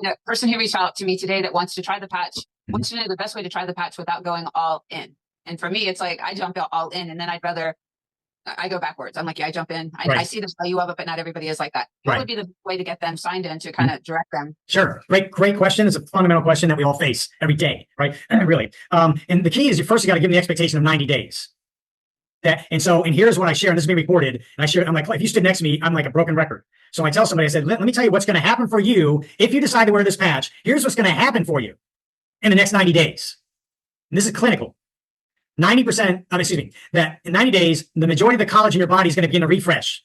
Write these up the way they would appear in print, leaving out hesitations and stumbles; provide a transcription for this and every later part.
a person who reached out to me today that wants to try the patch, Mm-hmm. wants to know the best way to try the patch without going all in. And for me, it's like I jump all in, and then I go backwards. I'm like, yeah, I jump in. I see the value of it, but not everybody is like that. What would be the way to get them signed in to kind of direct them? Sure. Great question. It's a fundamental question that we all face every day, right? Really. And the key is you got to give them the expectation of 90 days. And here's what I share, and this is being recorded. And I share, I'm like, if you stood next to me, I'm like a broken record. So I tell somebody, I said, let me tell you what's going to happen for you if you decide to wear this patch. Here's what's going to happen for you in the next 90 days. And this is clinical. 90%, that in 90 days, the majority of the collagen in your body is going to begin to refresh.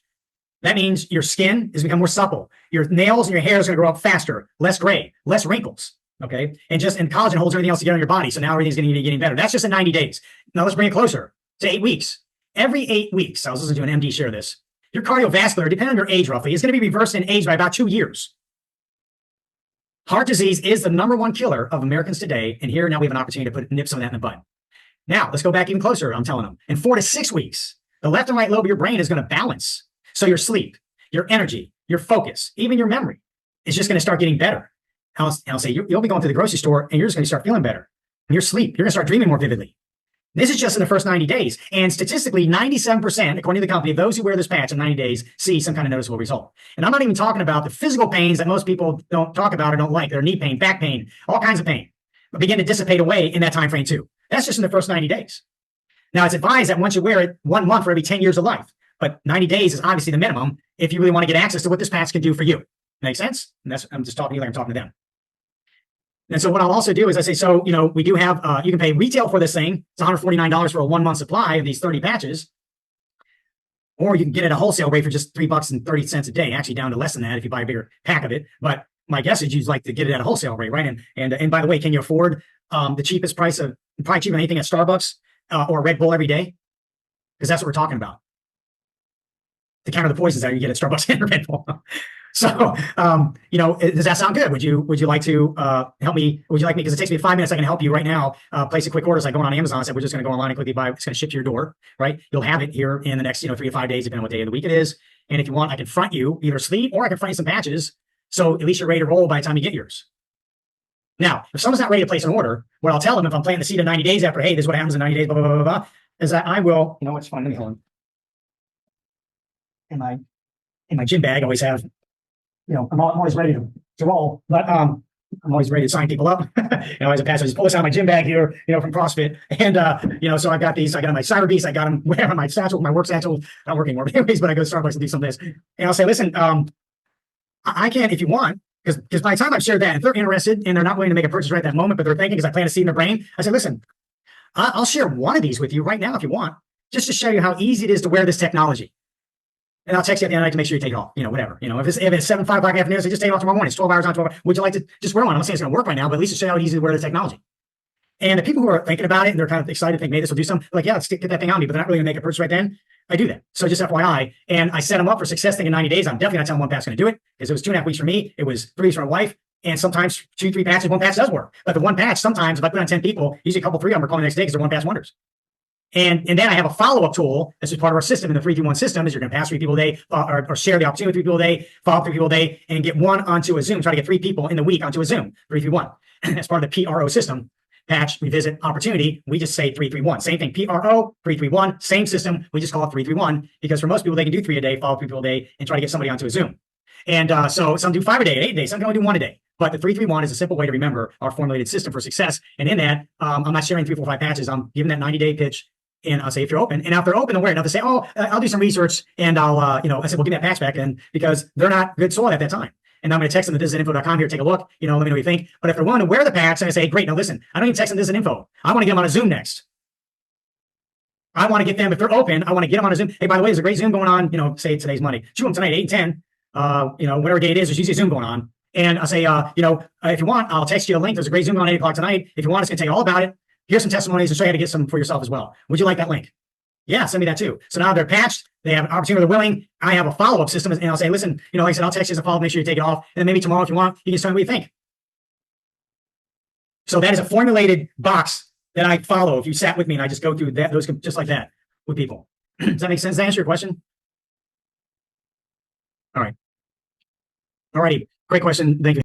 That means your skin is become more supple. Your nails and your hair is going to grow up faster, less gray, less wrinkles. Okay. And collagen holds everything else together in your body. So now everything's going to be getting better. That's just in 90 days. Now let's bring it closer to 8 weeks. Every 8 weeks, I was listening to an MD share this. Your cardiovascular, depending on your age roughly, is going to be reversed in age by about 2 years. Heart disease is the #1 killer of Americans today. And here now we have an opportunity to nip some of that in the bud. Now, let's go back even closer. I'm telling them in 4 to 6 weeks, the left and right lobe of your brain is going to balance. So your sleep, your energy, your focus, even your memory is just going to start getting better. I'll say you'll be going to the grocery store and you're just going to start feeling better. And your sleep, you're going to start dreaming more vividly. This is just in the first 90 days. And statistically, 97%, according to the company, of those who wear this patch in 90 days see some kind of noticeable result. And I'm not even talking about the physical pains that most people don't talk about or don't like. Their knee pain, back pain, all kinds of pain, but begin to dissipate away in that time frame too. That's just in the first 90 days. Now, it's advised that once you wear it 1 month for every 10 years of life, but 90 days is obviously the minimum if you really want to get access to what this patch can do for you. Make sense? And I'm just talking to you like I'm talking to them. And so what I'll also do is I say, so, we do have, you can pay retail for this thing. It's $149 for a 1 month supply of these 30 patches. Or you can get it at a wholesale rate for just $3.30 a day, actually down to less than that if you buy a bigger pack of it. But my guess is you'd like to get it at a wholesale rate, right? And by the way, can you afford the cheapest price of, probably cheaper than anything at Starbucks or Red Bull every day? Because that's what we're talking about. To counter the poisons that you get at Starbucks and Red Bull. So, does that sound good? Would you like to help me? Would you like me? Because it takes me 5 minutes. I can help you right now. Place a quick order. It's like going on Amazon. So we're just going to go online and quickly buy. It's going to ship to your door, right? You'll have it here in the next, 3 to 5 days, depending on what day of the week it is. And if you want, I can front you either sleep or I can front you some patches. So at least you're ready to roll by the time you get yours. Now, if someone's not ready to place an order, what I'll tell them if I'm planting the seed in 90 days after, hey, this is what happens in 90 days, blah, blah, blah, blah, blah, is that I will, what's fun? Let me hold on. In my gym bag, I always have, I'm always ready to roll, but I'm always ready to sign people up. As a pastor, I just pull this out of my gym bag here, from CrossFit. And, so I've got these, I got my Cyber Beast, I got them wherever my satchel, my work satchel, not working more, but anyways, but I go to Starbucks and do some of this. And I'll say, listen, I can, if you want, because by the time I've shared that, if they're interested and they're not willing to make a purchase right at that moment, but they're thinking, because I plant a seed in their brain, I say, listen, I'll share one of these with you right now if you want, just to show you how easy it is to wear this technology. And I'll text you at the end of the night to make sure you take it off, whatever. If it's 7, 5 o'clock afternoon, so just take it off tomorrow morning. It's 12 hours on 12 hours. Would you like to just wear one? I'm not saying it's going to work right now, but at least to show you how easy to wear the technology. And the people who are thinking about it and they're kind of excited, think, maybe this will do something, like, yeah, let's get that thing on me, but they're not really going to make a purchase right then. I do that. So just FYI. And I set them up for success thinking 90 days. I'm definitely not telling one patch going to do it because it was 2.5 weeks for me. It was 3 weeks for my wife. And sometimes 2, 3 patches, 1 patch does work. But the 1 patch, sometimes if I put on 10 people, usually a couple, 3 of them are calling the next day because they're 1 patch wonders. And then I have a follow-up tool. This is part of our system in the 3-3-1 system is you're going to pass 3 people a day or share the opportunity with 3 people a day, follow up 3 people a day, and get 1 onto a Zoom. Try to get 3 people in the week onto a Zoom, 3-3-1. As part of the PRO system, patch, revisit, opportunity, we just say 3-3-1. Same thing, PRO, 3-3-1, same system. We just call it 3-3-1 because for most people, they can do 3 a day, follow 3 people a day, and try to get somebody onto a Zoom. And so some do 5 a day, 8 a day, some can only do 1 a day. But the 3-3-1 is a simple way to remember our formulated system for success. And in that, I'm not sharing 3, 4, 5 patches. I'm giving that 90-day pitch. And I'll say, if you're open, and if they're open, aware enough to say, oh, I'll do some research and I'll, I said, well, give me that patch back then because they're not good soil at that time. And I'm going to text them to thisisinfo.com here, take a look, let me know what you think. But if they're willing to wear the patch, I say, great, now listen, I don't even text them this info. I want to get them on a Zoom next. I want to get them, if they're open, I want to get them on a Zoom. Hey, by the way, there's a great Zoom going on, say today's Monday. Shoot them tonight, 8 and 10, whatever day it is, there's usually a Zoom going on. And I'll say, if you want, I'll text you a link. There's a great Zoom on 8 o'clock tonight. If you want, it's going to tell you all about it. Here's some testimonies and show you how to get some for yourself as well. Would you like that link? Yeah, send me that too. So now they're patched. They have an opportunity. They're willing. I have a follow-up system, and I'll say, listen, like I said, I'll text you as a follow-up. Make sure you take it off, and then maybe tomorrow, if you want, you can tell me what you think. So that is a formulated box that I follow. If you sat with me and I just go through that, those just like that with people. Does that make sense? Does that answer your question? All right. All righty. Great question. Thank you.